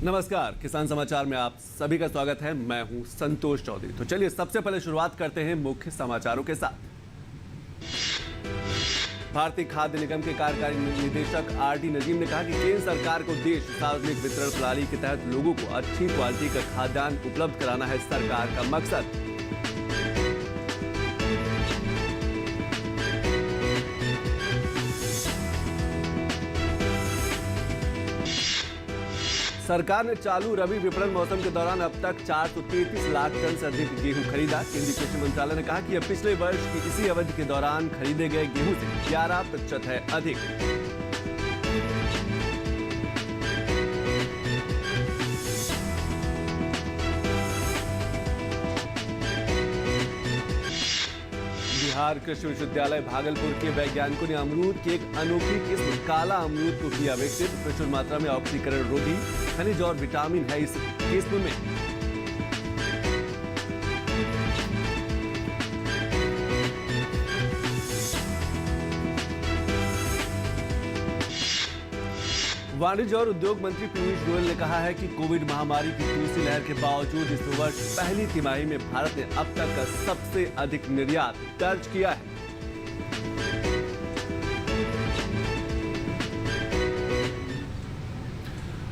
नमस्कार, किसान समाचार में आप सभी का स्वागत है। मैं हूं संतोष चौधरी। तो चलिए सबसे पहले शुरुआत करते हैं मुख्य समाचारों के साथ। भारतीय खाद्य निगम के कार्यकारी निदेशक आरडी नजीम ने कहा कि केंद्र सरकार को देश सार्वजनिक वितरण प्रणाली के तहत लोगों को अच्छी क्वालिटी का खाद्यान्न उपलब्ध कराना है सरकार का मकसद। सरकार ने चालू रबी विपणन मौसम के दौरान अब तक 433 लाख टन से अधिक गेहूं खरीदा। केंद्रीय कृषि मंत्रालय ने कहा कि यह पिछले वर्ष की इसी अवधि के दौरान खरीदे गए गेहूं से 11% है अधिक। बिहार कृषि विश्वविद्यालय भागलपुर के वैज्ञानिकों ने अमरूद की एक अनोखी किस्म काला अमरूद को किया विकसित। प्रचुर मात्रा में ऑक्सीकरण रोधी खनिज और विटामिन है इस किस्म में। वाणिज्य और उद्योग मंत्री पीयूष गोयल ने कहा है कि कोविड महामारी की दूसरी लहर के बावजूद इस वर्ष पहली तिमाही में भारत ने अब तक का सबसे अधिक निर्यात दर्ज किया है।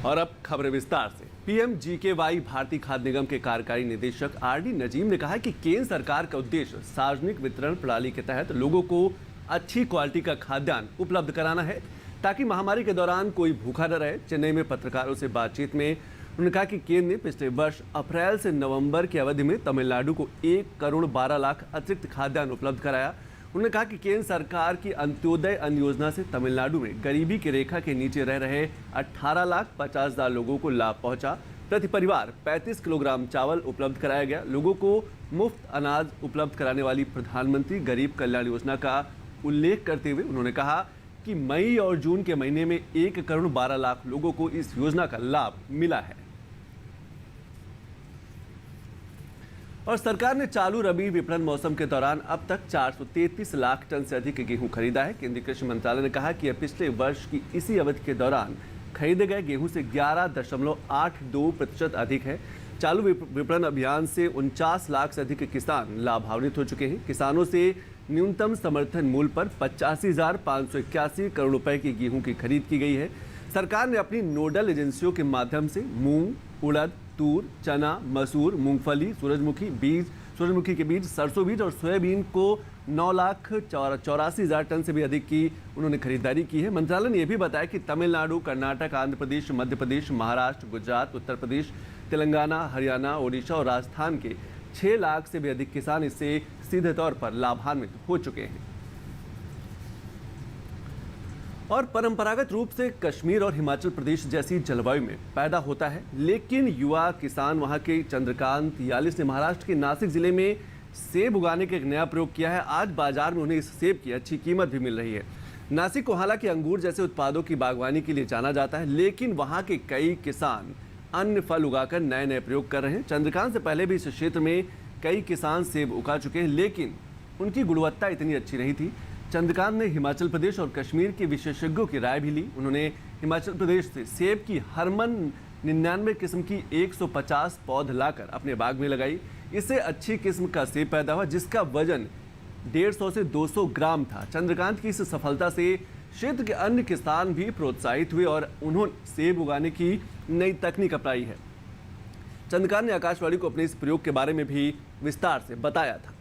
और अब खबरें विस्तार से। पीएमजीकेवाई भारतीय खाद्य निगम के कार्यकारी निदेशक आरडी नजीम ने कहा कि केंद्र सरकार का उद्देश्य सार्वजनिक वितरण प्रणाली के तहत लोगों को अच्छी क्वालिटी का खाद्यान्न उपलब्ध कराना है ताकि महामारी के दौरान कोई भूखा न रहे। चेन्नई में पत्रकारों से बातचीत में उन्होंने कहा कि केंद्र ने पिछले वर्ष अप्रैल से नवंबर की अवधि में तमिलनाडु को 1 करोड़ 12 लाख अतिरिक्त खाद्यान्न उपलब्ध कराया। उन्होंने कहा कि केंद्र सरकार की अंत्योदय अन्न योजना से तमिलनाडु में गरीबी की रेखा के नीचे रह रहे 18,50,000 लोगों को लाभ पहुंचा। प्रति परिवार 35 किलोग्राम चावल उपलब्ध कराया गया। लोगों को मुफ्त अनाज उपलब्ध कराने वाली प्रधानमंत्री गरीब कल्याण योजना का उल्लेख करते हुए उन्होंने कहा कि मई और जून के महीने में 1 करोड़ 12 लाख लोगों को इस योजना का लाभ मिला है। और सरकार ने चालू रबी विपणन मौसम के दौरान अब तक 433 लाख टन से अधिक गेहूं खरीदा है। केंद्रीय कृषि मंत्रालय ने कहा कि यह पिछले वर्ष की इसी अवधि के दौरान खरीदे गए गेहूं से 11.82% अधिक है। चालू विपणन अभियान से 49 लाख से अधिक किसान लाभान्वित हो चुके हैं। किसानों से न्यूनतम समर्थन मूल्य पर 85,581 करोड़ रुपए की गेहूं की खरीद की गई है। सरकार ने अपनी नोडल एजेंसियों के माध्यम से मूंग, उड़द, तूर, चना, मसूर, मूंगफली, सूरजमुखी के बीज, सरसों बीज और सोयाबीन को 9,84,000 टन से भी अधिक की उन्होंने खरीदारी की है। मंत्रालय ने यह भी बताया कि तमिलनाडु, कर्नाटक, आंध्र प्रदेश, मध्य प्रदेश, महाराष्ट्र, गुजरात, उत्तर प्रदेश, तेलंगाना, हरियाणा, ओडिशा और राजस्थान के 6 लाख से भी अधिक किसान इससे सीधे तौर पर लाभान्वित हो चुके हैं। और परंपरागत रूप से कश्मीर और हिमाचल प्रदेश जैसी जलवायु में पैदा होता है, लेकिन युवा किसान वहां के चंद्रकांत यालिस ने महाराष्ट्र के नासिक जिले में सेब उगाने का एक नया प्रयोग किया है। आज बाजार में उन्हें इस सेब की अच्छी कीमत भी मिल रही है। नासिक को हालांकि अंगूर जैसे उत्पादों की बागवानी के लिए जाना जाता है, लेकिन वहां के कई किसान अन्य फल उगाकर नए नए प्रयोग कर रहे हैं। चंद्रकांत से पहले भी इस क्षेत्र में कई किसान सेब उगा चुके हैं, लेकिन उनकी गुणवत्ता इतनी अच्छी नहीं थी। चंद्रकांत ने हिमाचल प्रदेश और कश्मीर के विशेषज्ञों की राय भी ली। उन्होंने हिमाचल प्रदेश से सेब की हरमन 99 किस्म की 150 पौध लाकर अपने बाग में लगाई। इससे अच्छी किस्म का सेब पैदा हुआ जिसका वजन 150 से 200 ग्राम था। चंद्रकांत की इस सफलता से क्षेत्र के अन्य किसान भी प्रोत्साहित हुए और उन्होंने सेब उगाने की नई तकनीक अपनाई है। चंद्रकांत ने आकाशवाणी को अपने इस प्रयोग के बारे में भी विस्तार से बताया था।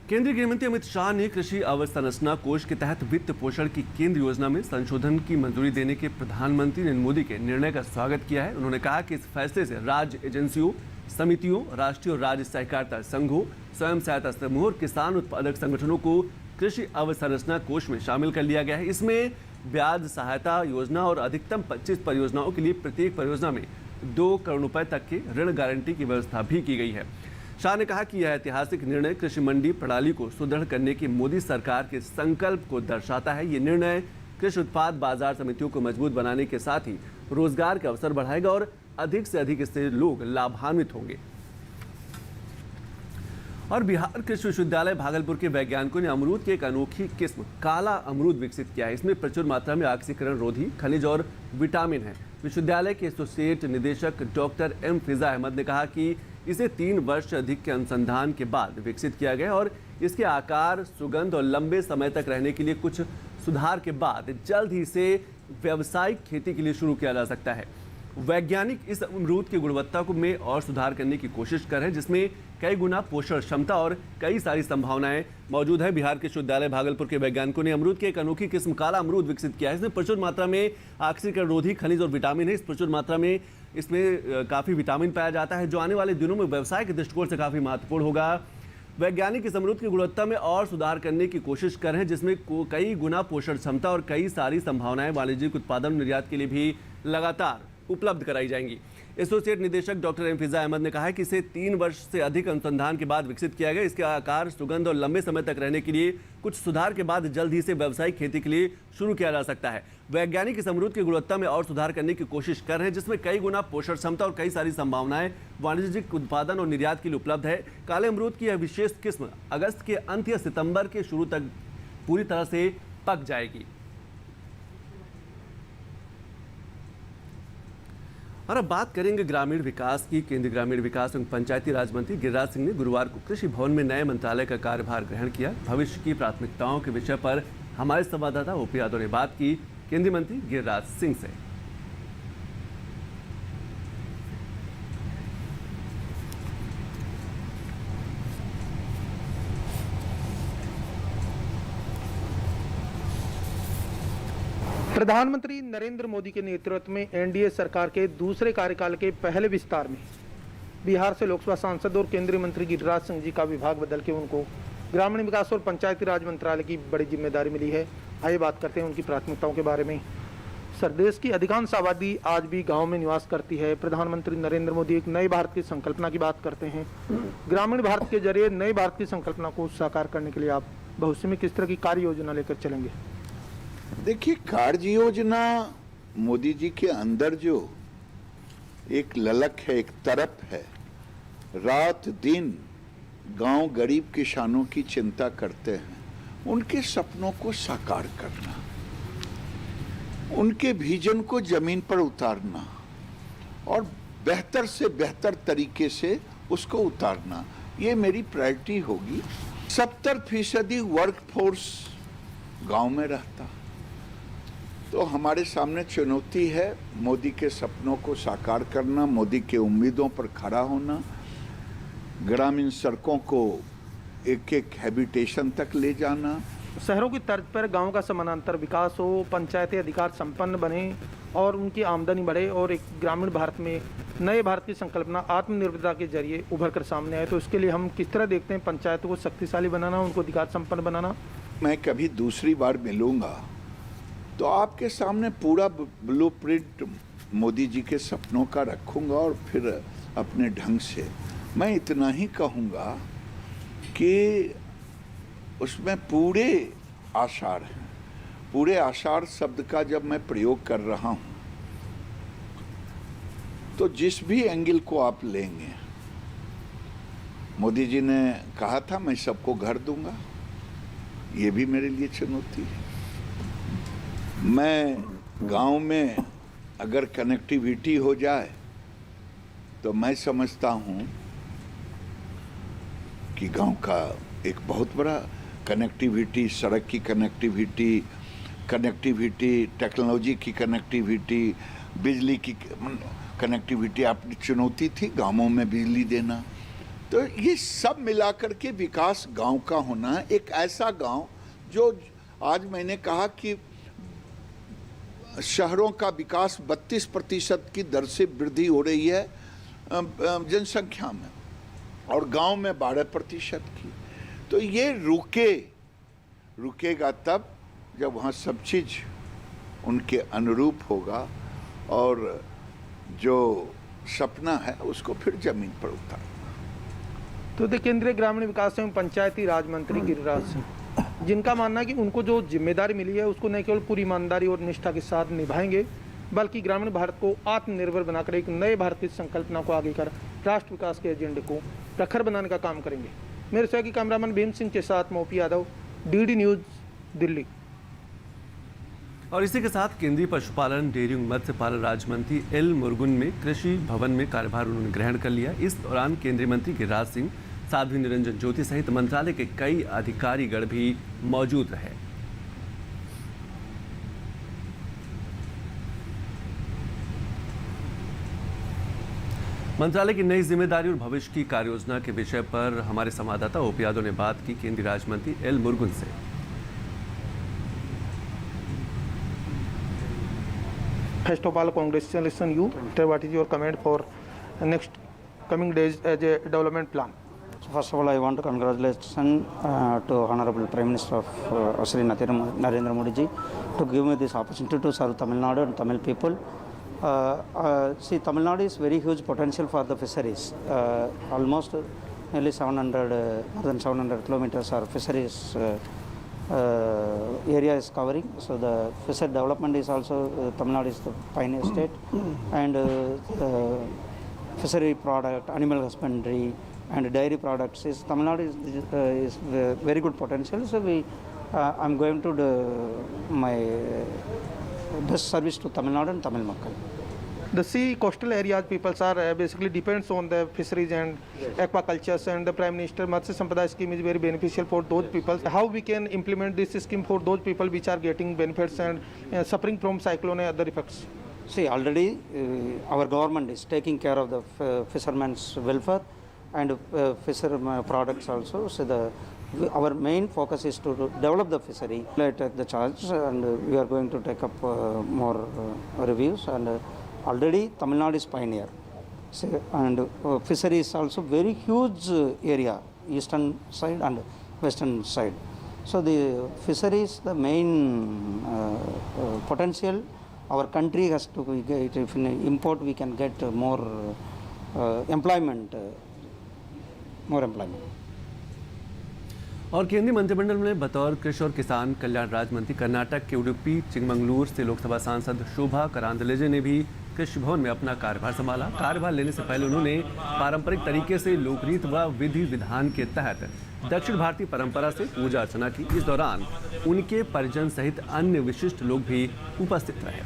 केंद्रीय गृह मंत्री अमित शाह ने कृषि अवसंरचना कोष के तहत वित्त पोषण की केंद्र योजना में संशोधन की मंजूरी देने के प्रधानमंत्री नरेंद्र मोदी के निर्णय का स्वागत किया है। उन्होंने कहा कि इस फैसले से राज्य एजेंसियों, समितियों, राष्ट्रीय और राज्य सहकारिता संघों, स्वयं सहायता समूह और किसान उत्पादक संगठनों को कृषि अवसंरचना कोष में शामिल कर लिया गया है। इसमें ब्याज सहायता योजना और अधिकतम 25 परियोजनाओं के लिए प्रत्येक परियोजना में 2 करोड़ रुपए तक की ऋण गारंटी की व्यवस्था भी की गई है। शाह ने कहा कि यह ऐतिहासिक निर्णय कृषि मंडी प्रणाली को सुदृढ़ करने के मोदी सरकार के संकल्प को दर्शाता है। ये निर्णय कृषि उत्पाद बाजार समितियों को मजबूत बनाने के साथ ही रोजगार के अवसर बढ़ाएगा और अधिक से अधिक इससे लोग लाभान्वित होंगे। और बिहार कृषि विश्वविद्यालय भागलपुर के वैज्ञानिकों ने अमरूद की एक अनोखी किस्म काला अमरूद विकसित किया है। इसमें प्रचुर मात्रा में ऑक्सीकरण रोधी खनिज और विटामिन है। विश्वविद्यालय के एसोसिएट निदेशक डॉक्टर एम फिजा अहमद ने कहा कि इसे 3 वर्ष से अधिक के अनुसंधान के बाद विकसित किया गया और इसके आकार, सुगंध और लंबे समय तक रहने के लिए कुछ सुधार के बाद जल्द ही इसे व्यावसायिक खेती के लिए शुरू किया जा सकता है। वैज्ञानिक इस अमरूद की गुणवत्ता में और सुधार करने की कोशिश कर रहे हैं, जिसमें कई गुना पोषण क्षमता और कई सारी संभावनाएं मौजूद है। बिहार कृषि विश्वविद्यालय भागलपुर के वैज्ञानिकों ने अमरूद की एक अनोखी किस्म काला अमरूद विकसित किया है। इसमें प्रचुर मात्रा में ऑक्सीकरण रोधी खनिज और विटामिन है। इस प्रचुर मात्रा में इसमें काफ़ी विटामिन पाया जाता है, जो आने वाले दिनों में व्यवसाय के दृष्टिकोण से काफ़ी महत्वपूर्ण होगा। वैज्ञानिक इस अमरूद की गुणवत्ता में और सुधार करने की कोशिश कर रहे हैं, जिसमें कई गुना पोषण क्षमता और कई सारी संभावनाएं वाणिज्यिक उत्पादन निर्यात के लिए भी लगातार उपलब्ध कराई जाएंगी। एसोसिएट निदेशक डॉक्टर एम फिजा अहमद ने कहा है कि इसे 3 वर्ष से अधिक अनुसंधान के बाद विकसित किया गया। इसके आकार, सुगंध और लंबे समय तक रहने के लिए कुछ सुधार के बाद जल्द ही इसे व्यावसायिक खेती के लिए शुरू किया जा सकता है। वैज्ञानिक इस अमरूद की गुणवत्ता में और सुधार करने की कोशिश कर रहे हैं, जिसमें कई गुना पोषण क्षमता और कई सारी संभावनाएं वाणिज्यिक उत्पादन और निर्यात के लिए उपलब्ध है। काले अमरूद की यह विशेष किस्म अगस्त के अंत या सितंबर के शुरू तक पूरी तरह से पक जाएगी। और अब बात करेंगे ग्रामीण विकास की। केंद्रीय ग्रामीण विकास एवं पंचायती राज मंत्री गिरिराज सिंह ने गुरुवार को कृषि भवन में नए मंत्रालय का कार्यभार ग्रहण किया। भविष्य की प्राथमिकताओं के विषय पर हमारे संवाददाता ओपी यादव ने बात की केंद्रीय मंत्री गिरिराज सिंह से। प्रधानमंत्री नरेंद्र मोदी के नेतृत्व में एनडीए सरकार के दूसरे कार्यकाल के पहले विस्तार में बिहार से लोकसभा सांसद और केंद्रीय मंत्री गिरिराज सिंह जी का विभाग बदल के उनको ग्रामीण विकास और पंचायती राज मंत्रालय की बड़ी जिम्मेदारी मिली है। आइए बात करते हैं उनकी प्राथमिकताओं के बारे में। सर, देश की अधिकांश आबादी आज भी गाँव में निवास करती है। प्रधानमंत्री नरेंद्र मोदी एक नए भारत की संकल्पना की बात करते हैं। ग्रामीण भारत के जरिए नए भारत की संकल्पना को साकार करने के लिए आप भविष्य में किस तरह की कार्य योजना लेकर चलेंगे? देखिए, कार्य योजना मोदी जी के अंदर जो एक ललक है, एक तरफ है, रात दिन गांव गरीब किसानों की चिंता करते हैं, उनके सपनों को साकार करना, उनके विजन को जमीन पर उतारना और बेहतर से बेहतर तरीके से उसको उतारना, ये मेरी प्रायोरिटी होगी। 70% वर्कफोर्स गांव में रहता, तो हमारे सामने चुनौती है मोदी के सपनों को साकार करना, मोदी के उम्मीदों पर खड़ा होना, ग्रामीण सड़कों को एक एक हैबिटेशन तक ले जाना। शहरों की तर्ज पर गांव का समानांतर विकास हो, पंचायती अधिकार संपन्न बने और उनकी आमदनी बढ़े और एक ग्रामीण भारत में नए भारत की संकल्पना आत्मनिर्भरता के जरिए उभर कर सामने आए, तो इसके लिए हम किस तरह देखते हैं पंचायतों को शक्तिशाली बनाना, उनको अधिकार संपन्न बनाना? मैं कभी दूसरी बार मिलूंगा तो आपके सामने पूरा ब्लूप्रिंट मोदी जी के सपनों का रखूंगा और फिर अपने ढंग से मैं इतना ही कहूंगा कि उसमें पूरे आसार हैं। पूरे आसार शब्द का जब मैं प्रयोग कर रहा हूं तो जिस भी एंगल को आप लेंगे, मोदी जी ने कहा था मैं सबको घर दूंगा, ये भी मेरे लिए चुनौती है। मैं गांव में अगर कनेक्टिविटी हो जाए तो मैं समझता हूं कि गांव का एक बहुत बड़ा कनेक्टिविटी, सड़क की कनेक्टिविटी, टेक्नोलॉजी की कनेक्टिविटी, बिजली की कनेक्टिविटी अपनी चुनौती थी गांवों में बिजली देना। तो ये सब मिलाकर के विकास गांव का होना, एक ऐसा गांव जो आज मैंने कहा कि शहरों का विकास 32% की दर से वृद्धि हो रही है जनसंख्या में और गांव में 12% की। तो ये रुकेगा तब जब वहाँ सब चीज़ उनके अनुरूप होगा और जो सपना है उसको फिर जमीन पर उतारना। तो केंद्रीय ग्रामीण विकास एवं पंचायती राज मंत्री गिरिराज सिंह, जिनका मानना है कि उनको जो जिम्मेदारी मिली है उसको न केवल पूरी ईमानदारी और निष्ठा के साथ निभाएंगे, बल्कि ग्रामीण भारत को आत्मनिर्भर बनाकर एक नए भारत की संकल्पना को आगे कर राष्ट्र विकास के एजेंडे को प्रखर बनाने का काम करेंगे। मेरे सहयोगी कैमरामैन भीम सिंह के साथ मोपी यादव, डीडी न्यूज़, दिल्ली। और इसी के साथ केंद्रीय पशुपालन, डेयरी एवं मत्स्य पालन राज्य मंत्री एल मुरुगन में कृषि भवन में कार्यभार उन्होंने ग्रहण कर लिया। इस दौरान केंद्रीय मंत्री गिरिराज सिंह, साध्वी निरंजन ज्योति सहित मंत्रालय के कई अधिकारीगण भी मौजूद रहे। मंत्रालय की नई जिम्मेदारी और भविष्य की कार्य योजना के विषय पर हमारे संवाददाता ओपी यादव ने बात की केंद्रीय राज्य मंत्री एल मुरुगन से। First of all, congratulations you. What is your comment for next coming days as a development plan? First of all, I want to congratulate to Honorable Prime Minister of Shri Narendra Modi ji to give me this opportunity to serve Tamil Nadu and Tamil people. See, Tamil Nadu is very huge potential for the fisheries. Almost nearly 700, more than 700 kilometers are fisheries area is covering. So the fishery development is also, Tamil Nadu is the pioneer state, and fishery product, animal husbandry and dairy products is Tamil Nadu is very good potential. So I'm going to do my best service to Tamil Nadu and Tamil Makkal. The sea coastal areas peoples are basically depends on the fisheries and aquaculture, and the Prime Minister Matsya Sampada scheme is very beneficial for those people. How we can implement this scheme for those people which are getting benefits and suffering from cyclone and other effects? See, already our government is taking care of the fishermen's welfare and fisher products also. So our main focus is to develop the fishery. I take the charge, and we are going to take up more reviews. And already Tamil Nadu is pioneer. So, and fishery is also very huge area, eastern side and western side. So the fishery is the main potential. Our country has to get, if in import we can get more employment. और केंद्रीय मंत्रिमंडल में बतौर कृषि और किसान कल्याण राज्य मंत्री कर्नाटक के उडुपी चिकमंगलूर से लोकसभा सांसद शोभा करांदलाजे ने भी कृषि भवन में अपना कार्यभार संभाला। कार्यभार लेने से पहले उन्होंने पारंपरिक तरीके से लोकरीत व विधि विधान के तहत दक्षिण भारतीय परंपरा से पूजा अर्चना की। इस दौरान उनके परिजन सहित अन्य विशिष्ट लोग भी उपस्थित रहे।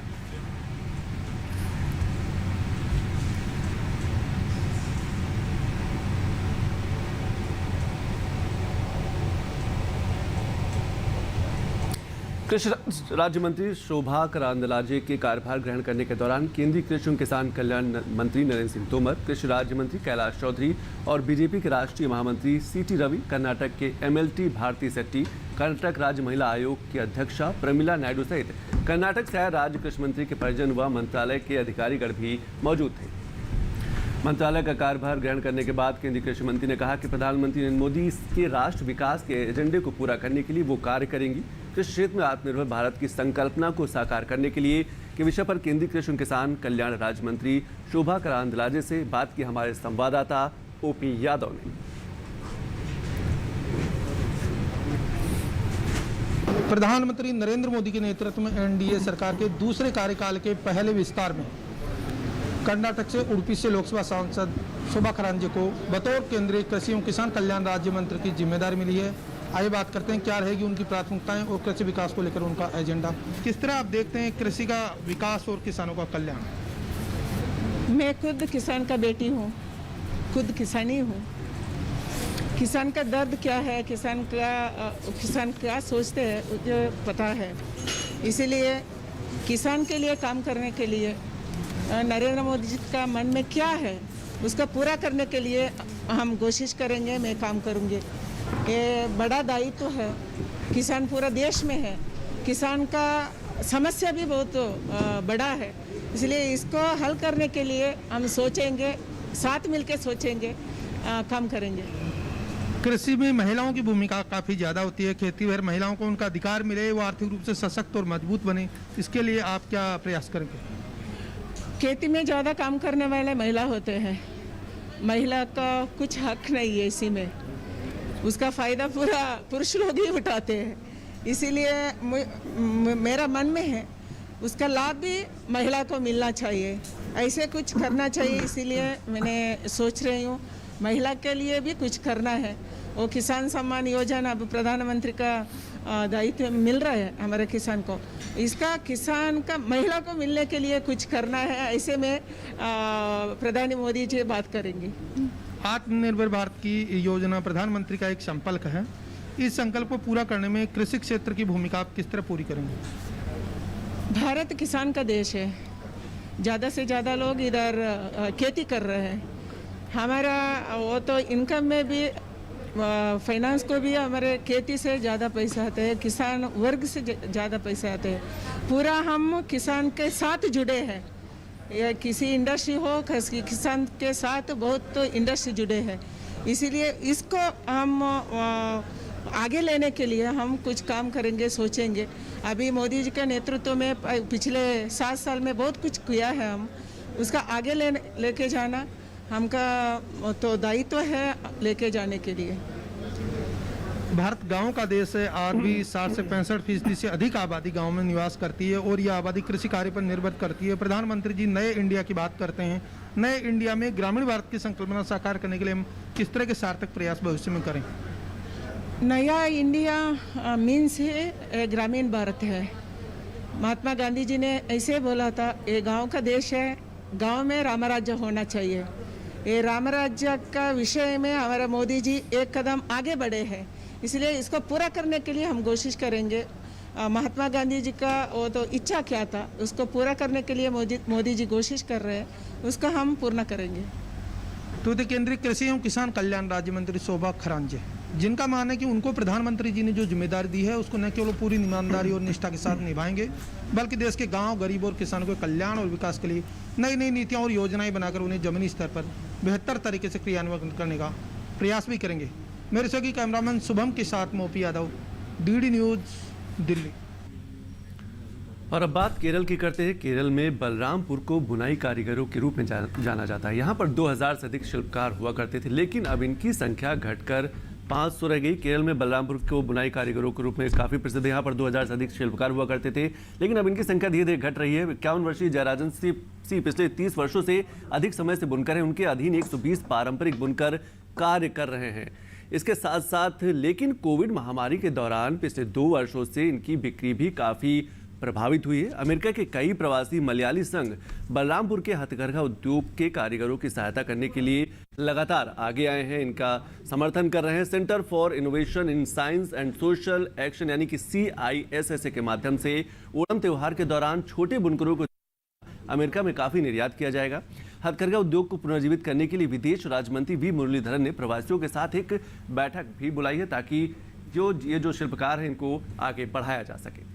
कृषि राज्य मंत्री शोभा करांदलाजे के कार्यभार ग्रहण करने के दौरान केंद्रीय कृषि एवं किसान कल्याण मंत्री नरेंद्र सिंह तोमर, कृषि राज्य मंत्री कैलाश चौधरी और बीजेपी के राष्ट्रीय महामंत्री सीटी रवि, कर्नाटक के एमएलटी भारती शेट्टी, कर्नाटक राज्य महिला आयोग की अध्यक्षा प्रमिला नायडू सहित कर्नाटक से राज्य कृषि मंत्री के परिजन व मंत्रालय के अधिकारीगण भी मौजूद थे। मंत्रालय का कार्यभार ग्रहण करने के बाद केंद्रीय कृषि मंत्री ने कहा कि प्रधानमंत्री नरेंद्र मोदी के राष्ट्र विकास के एजेंडे को पूरा करने के लिए वो कार्य करेंगी। कृषि क्षेत्र में आत्मनिर्भर भारत की संकल्पना को साकार करने के लिए के विषय पर केंद्रीय कृषि एवं किसान कल्याण राज्य मंत्री शोभा करांदलाजे से बात की हमारे संवाददाता ओपी यादव ने। प्रधानमंत्री नरेंद्र मोदी के नेतृत्व में एनडीए सरकार के दूसरे कार्यकाल के पहले विस्तार में कर्नाटक से उडुपी से लोकसभा सांसद शोभा करांदलाजे को बतौर केंद्रीय कृषि एवं किसान कल्याण राज्य मंत्री की जिम्मेदारी मिली है। आइए बात करते हैं क्या रहेगी उनकी प्राथमिकताएं और कृषि विकास को लेकर उनका एजेंडा। किस तरह आप देखते हैं कृषि का विकास और किसानों का कल्याण? मैं खुद किसान का बेटी हूँ, खुद किसानी हूँ। किसान का दर्द क्या है, किसान क्या सोचते हैं मुझे पता है। इसीलिए किसान के लिए काम करने के लिए नरेंद्र मोदी जी का मन में क्या है उसका पूरा करने के लिए हम कोशिश करेंगे, मैं काम करूँगी। ये बड़ा दायित्व है, किसान पूरा देश में है, किसान का समस्या भी बहुत बड़ा है, इसलिए इसको हल करने के लिए हम सोचेंगे, साथ मिलकर सोचेंगे, काम करेंगे। कृषि में महिलाओं की भूमिका काफ़ी ज़्यादा होती है। खेती में महिलाओं को उनका अधिकार मिले, वो आर्थिक रूप से सशक्त और मजबूत बने, इसके लिए आप क्या प्रयास करेंगे? खेती में ज़्यादा काम करने वाले महिला होते हैं, महिला का कुछ हक नहीं है इसी में, उसका फ़ायदा पूरा पुरुष लोग ही उठाते हैं। इसीलिए मेरा मन में है उसका लाभ भी महिला को मिलना चाहिए, ऐसे कुछ करना चाहिए। इसीलिए मैंने सोच रही हूँ महिला के लिए भी कुछ करना है। वो किसान सम्मान योजना अब प्रधानमंत्री का दायित्व मिल रहा है हमारे किसान को। इसका किसान का महिला को मिलने के लिए कुछ करना है, ऐसे में प्रधानी मोदी जी बात करेंगे। आत्मनिर्भर भारत की योजना प्रधानमंत्री का एक संकल्प है। इस संकल्प को पूरा करने में कृषि क्षेत्र की भूमिका आप किस तरह पूरी करेंगे? भारत किसान का देश है, ज़्यादा से ज़्यादा लोग इधर खेती कर रहे हैं। हमारा वो तो इनकम में भी फाइनेंस को भी हमारे खेती से ज़्यादा पैसा आते हैं, किसान वर्ग से ज़्यादा पैसे आते हैं। पूरा हम किसान के साथ जुड़े हैं, या किसी इंडस्ट्री हो, किसान के साथ बहुत तो इंडस्ट्री जुड़े हैं। इसीलिए इसको हम आगे लेने के लिए हम कुछ काम करेंगे, सोचेंगे। अभी मोदी जी के नेतृत्व में पिछले 7 साल में बहुत कुछ किया है, हम उसका आगे लेके जाना हमका तो दायित्व है, लेके जाने के लिए। भारत गांव का देश है। आज भी 60 से 65% से अधिक आबादी गांव में निवास करती है और यह आबादी कृषि कार्य पर निर्भर करती है। प्रधानमंत्री जी नए इंडिया की बात करते हैं। नए इंडिया में ग्रामीण भारत की संकल्पना साकार करने के लिए हम किस तरह के सार्थक प्रयास भविष्य में करें? नया इंडिया मीन्स है ग्रामीण भारत है। महात्मा गांधी जी ने ऐसे बोला था, ये गांव का देश है, गांव में रामराज्य होना चाहिए। ये रामराज्य का विषय में हमारे मोदी जी एक कदम आगे बढ़े हैं, इसलिए इसको पूरा करने के लिए हम कोशिश करेंगे। महात्मा गांधी जी का वो तो इच्छा क्या था, उसको पूरा करने के लिए मोदी जी कोशिश कर रहे हैं, उसको हम पूर्ण करेंगे। तो केंद्रीय कृषि एवं किसान कल्याण राज्य मंत्री शोभा खरांजे, जिनका मानना है कि उनको प्रधानमंत्री जी ने जो जिम्मेदारी दी है उसको न केवल पूरी ईमानदारी और निष्ठा के साथ निभाएंगे, बल्कि देश के गांव, गरीब और किसानों के कल्याण और विकास के लिए नई नई नीतियां और योजनाएं बनाकर उन्हें जमीनी स्तर पर बेहतर तरीके से क्रियान्वयन करने का प्रयास भी करेंगे। मेरे सहयोगी कैमरामैन शुभम के साथ मोपी यादव, डीडी न्यूज, दिल्ली। और अब बात केरल की करते हैं। केरल में बलरामपुर को बुनाई कारीगरों के रूप में जाना जाता है। यहाँ पर 2000 से अधिक शिल्पकार हुआ करते थे, लेकिन अब इनकी संख्या घटकर 500 रह गई। केरल में बलरामपुर को बुनाई कारीगरों के रूप में काफ़ी प्रसिद्ध है। यहाँ पर 2000 से अधिक शिल्पकार हुआ करते थे, लेकिन अब इनकी संख्या धीरे धीरे घट रही है। 51 वर्षीय जयराजन सी पिछले 30 वर्षों से अधिक समय से बुनकर हैं। उनके अधीन 120 पारंपरिक बुनकर कार्य कर रहे हैं। इसके साथ साथ लेकिन कोविड महामारी के दौरान पिछले 2 वर्षों से इनकी बिक्री भी काफ़ी प्रभावित हुई है। अमेरिका के कई प्रवासी मलयाली संघ बलरामपुर के हथकरघा उद्योग के कारीगरों की सहायता करने के लिए लगातार आगे आए हैं, इनका समर्थन कर रहे हैं। Centre for innovation in science and social action यानी कि CISSA के माध्यम से ओणम त्योहार के दौरान छोटे बुनकरों को अमेरिका में काफ़ी निर्यात किया जाएगा। हथकरघा उद्योग को पुनर्जीवित करने के लिए विदेश राज्य मंत्री वी मुरलीधरन ने प्रवासियों के साथ एक बैठक भी बुलाई है, ताकि ये जो शिल्पकार हैं इनको आगे बढ़ाया जा सके।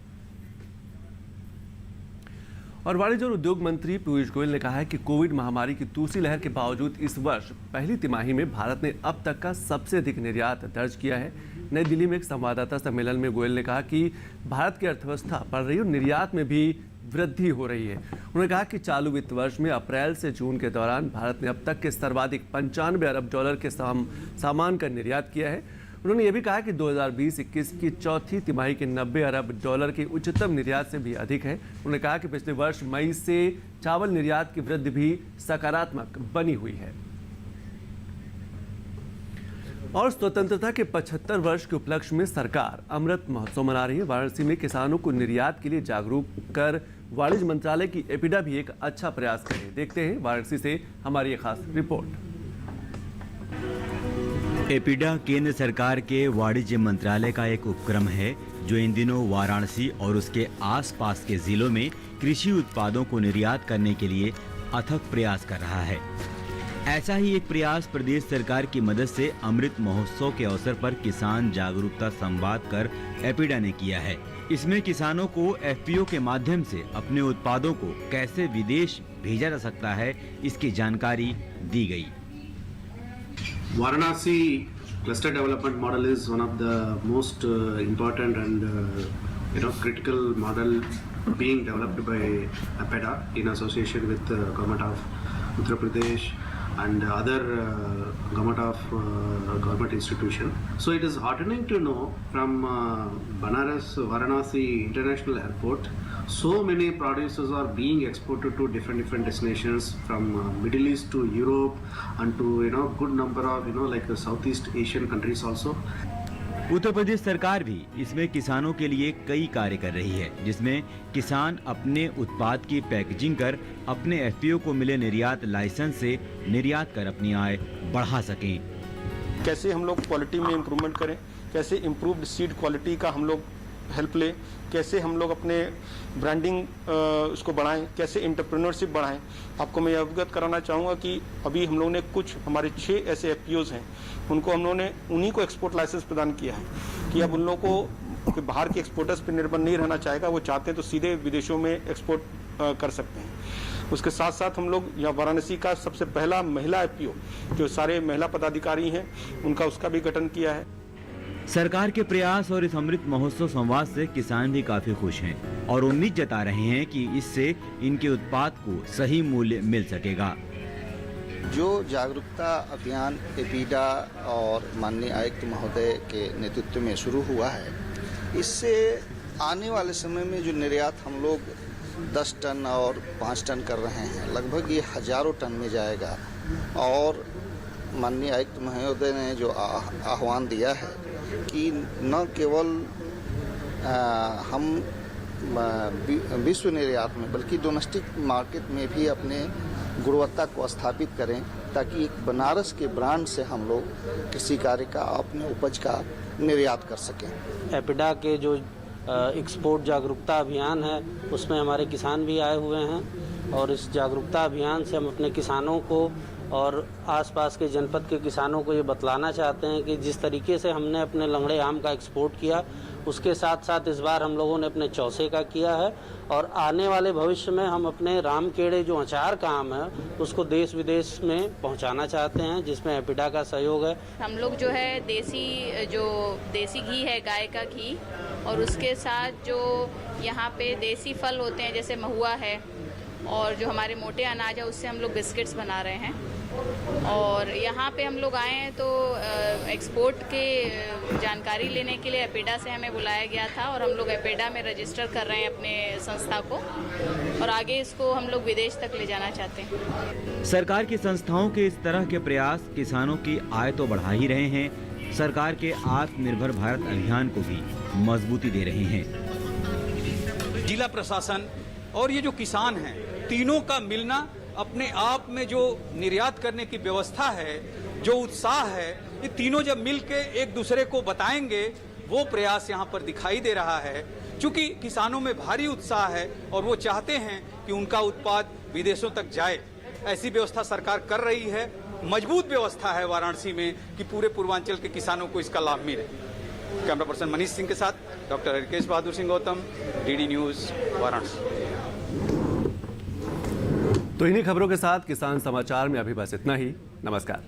और वाणिज्य और उद्योग मंत्री पीयूष गोयल ने कहा है कि कोविड महामारी की दूसरी लहर के बावजूद इस वर्ष पहली तिमाही में भारत ने अब तक का सबसे अधिक निर्यात दर्ज किया है। नई दिल्ली में एक संवाददाता सम्मेलन में गोयल ने कहा कि भारत की अर्थव्यवस्था बढ़ रही है और निर्यात में भी वृद्धि हो रही है। उन्होंने कहा कि चालू वित्त वर्ष में अप्रैल से जून के दौरान भारत ने अब तक के सर्वाधिक $95 अरब के सामान का निर्यात किया है। उन्होंने ये भी कहा कि 2020-21 की चौथी तिमाही के $90 अरब के उच्चतम निर्यात से भी अधिक है। उन्होंने कहा कि पिछले वर्ष मई से चावल निर्यात की वृद्धि भी सकारात्मक बनी हुई है। और स्वतंत्रता के 75 वर्ष के उपलक्ष्य में सरकार अमृत महोत्सव मना रही है। वाराणसी में किसानों को निर्यात के लिए जागरूक कर वाणिज्य मंत्रालय की एपिडा भी एक अच्छा प्रयास करे। देखते हैं वाराणसी से हमारी ये खास रिपोर्ट। एपिडा केंद्र सरकार के वाणिज्य मंत्रालय का एक उपक्रम है जो इन दिनों वाराणसी और उसके आसपास के जिलों में कृषि उत्पादों को निर्यात करने के लिए अथक प्रयास कर रहा है। ऐसा ही एक प्रयास प्रदेश सरकार की मदद से अमृत महोत्सव के अवसर पर किसान जागरूकता संवाद कर एपिडा ने किया है। इसमें किसानों को FPO के माध्यम से अपने उत्पादों को कैसे विदेश भेजा जा सकता है, इसकी जानकारी दी गई। Varanasi cluster development model is one of the most important and critical model being developed by APEDA in association with the government of Uttar Pradesh, and other government institution. So it is heartening to know from Banaras Varanasi International Airport, so many producers are being exported to different destinations from Middle East to Europe and to good number of like the Southeast Asian countries also. Uttar Pradesh सरकार भी इसमें किसानों के लिए कई कार्य कर रही है, जिसमें किसान अपने उत्पाद की पैकेजिंग कर अपने एफपीओ को मिले निर्यात लाइसेंस से निर्यात कर अपनी आय बढ़ा सकें। कैसे हम लोग क्वालिटी में इम्प्रूवमेंट करें, कैसे इम्प्रूव्ड सीड क्वालिटी का हम लोग हेल्प लें, कैसे हम लोग अपने ब्रांडिंग उसको बढ़ाएं, कैसे एंटरप्रेन्योरशिप बढ़ाएं। आपको मैं अवगत कराना चाहूँगा कि अभी हम लोग ने कुछ हमारे 6 ऐसे एफपीओज हैं, उनको हम लोगों ने उन्हीं को एक्सपोर्ट लाइसेंस प्रदान किया है कि अब उन लोगों को बाहर के एक्सपोर्टर्स पर निर्भर नहीं रहना चाहेगा। वो चाहते हैं तो सीधे विदेशों में एक्सपोर्ट कर सकते हैं। उसके साथ साथ हम लोग यहाँ वाराणसी का सबसे पहला महिला एफपीओ जो सारे महिला पदाधिकारी हैं उनका उसका भी गठन किया है। सरकार के प्रयास और इस अमृत महोत्सव संवाद से किसान भी काफी खुश हैं और उम्मीद जता रहे हैं कि इससे इनके उत्पाद को सही मूल्य मिल सकेगा। जो जागरूकता अभियान एपीडा और माननीय आयुक्त महोदय के नेतृत्व में शुरू हुआ है, इससे आने वाले समय में जो निर्यात हम लोग 10 टन और 5 टन कर रहे हैं, लगभग ये हजारों टन में जाएगा। और माननीय आयुक्त महोदय ने जो आह्वान दिया है कि न केवल हम विश्व निर्यात में बल्कि डोमेस्टिक मार्केट में भी अपने गुणवत्ता को स्थापित करें, ताकि एक बनारस के ब्रांड से हम लोग कृषि कार्य का अपने उपज का निर्यात कर सकें। एपिडा के जो एक्सपोर्ट जागरूकता अभियान है उसमें हमारे किसान भी आए हुए हैं और इस जागरूकता अभियान से हम अपने किसानों को और आसपास के जनपद के किसानों को ये बतलाना चाहते हैं कि जिस तरीके से हमने अपने लंगड़े आम का एक्सपोर्ट किया, उसके साथ साथ इस बार हम लोगों ने अपने चौसे का किया है और आने वाले भविष्य में हम अपने रामकेड़े जो अचार का आम है उसको देश विदेश में पहुंचाना चाहते हैं, जिसमें एपिडा का सहयोग है। हम लोग जो है देसी घी है, गाय का घी, और उसके साथ जो यहाँ पे देसी फल होते हैं जैसे महुआ है और जो हमारे मोटे अनाज है उससे हम लोग बिस्किट्स बना रहे हैं। और यहाँ पे हम लोग आए हैं तो एक्सपोर्ट के जानकारी लेने के लिए एपिडा से हमें बुलाया गया था और हम लोग एपिडा में रजिस्टर कर रहे हैं अपने संस्था को और आगे इसको हम लोग विदेश तक ले जाना चाहते हैं। सरकार की संस्थाओं के इस तरह के प्रयास किसानों की आय तो बढ़ा ही रहे हैं, सरकार के आत्मनिर्भर भारत अभियान को भी मजबूती दे रहे हैं। जिला प्रशासन और ये जो किसान हैं, तीनों का मिलना अपने आप में जो निर्यात करने की व्यवस्था है, जो उत्साह है, ये तीनों जब मिल के एक दूसरे को बताएंगे, वो प्रयास यहाँ पर दिखाई दे रहा है। क्योंकि किसानों में भारी उत्साह है और वो चाहते हैं कि उनका उत्पाद विदेशों तक जाए। ऐसी व्यवस्था सरकार कर रही है, मजबूत व्यवस्था है वाराणसी में कि पूरे पूर्वांचल के किसानों को इसका लाभ मिले। कैमरा पर्सन मनीष सिंह के साथ doctor Harkesh Bahadur Singh Gautam, DD news, Varanasi. तो इन्हीं खबरों के साथ किसान समाचार में अभी बस इतना ही। नमस्कार।